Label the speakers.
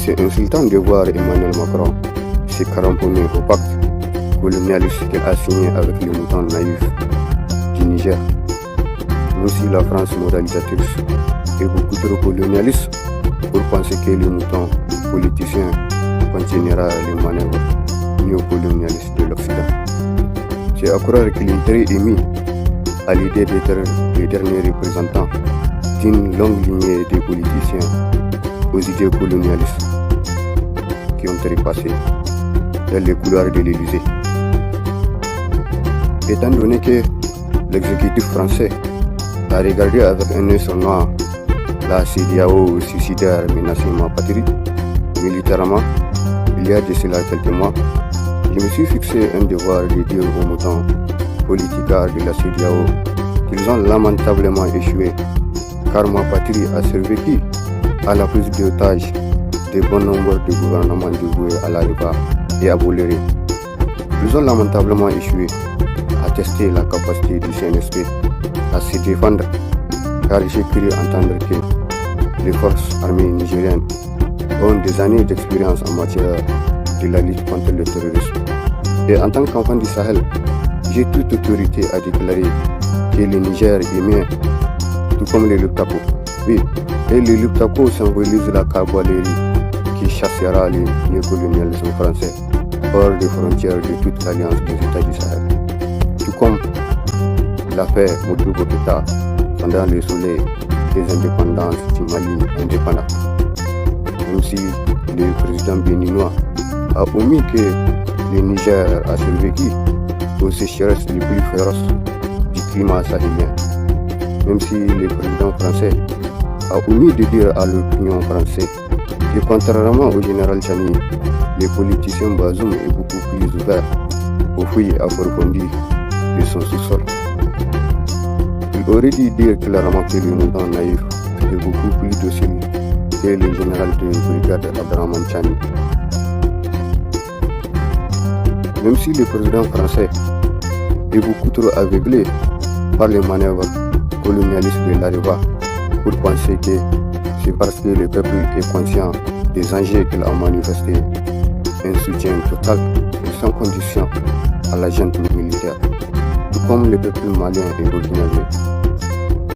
Speaker 1: c'est insultant de voir Emmanuel Macron se cramponner au pacte colonialiste qu'il a signé avec les moutons naïfs du Niger. Mais aussi la France moralisatrice est beaucoup trop colonialiste pour penser que les moutons politiciens continuera les manœuvres néocolonialistes de l'Occident. C'est à croire qu'il est très émis à l'idée d'être le dernier représentant d'une longue lignée de politiciens aux idées colonialistes qui ont trépassé dans les couloirs de l'Élysée. Étant donné que l'exécutif français a regardé avec un œil sournois la CEDEAO suicidaire menaçant ma patrie militairement, il y a de cela quelques mois, je me suis fixé un devoir de dire aux moutons politicards de la CEDEAO qu'ils ont lamentablement échoué, car ma patrie a survécu à la prise d'otages de bon nombre de gouvernements dévoués à la riba et à Boléré. Ils ont lamentablement échoué à tester la capacité du CNSP à se défendre, car j'ai cru entendre que les forces armées nigériennes ont des années d'expérience en matière de la lutte contre le terrorisme. Et en tant qu'enfant du Sahel, j'ai toute autorité à déclarer que le Niger est mien, tout comme les Luptako. Oui, et les Luptako symbolisent la cavalerie qui chassera les néocolonialismes français hors des frontières de toute l'alliance des États du Sahel. Tout comme l'a fait Moudou Boketa pendant le soleil des indépendances du Mali indépendant. Même si le président béninois a omis que le Niger a survécu aux sécheresses les plus féroces du climat sahélien. Même si le président français a omis de dire à l'opinion française que contrairement au général Chani, le politicien Bazoum est beaucoup plus ouvert aux fouilles approfondies de son sous-sol. Il aurait dû dire clairement que le mouton naïf est beaucoup plus docile que le général de brigade Abdraman Chani. Même si le président français est beaucoup trop aveuglé par les manœuvres colonialistes de l'Arriva pour penser que c'est parce que le peuple est conscient des enjeux qu'il a manifesté un soutien total et sans condition à la junte militaire, tout comme le peuple malien et burkinabé.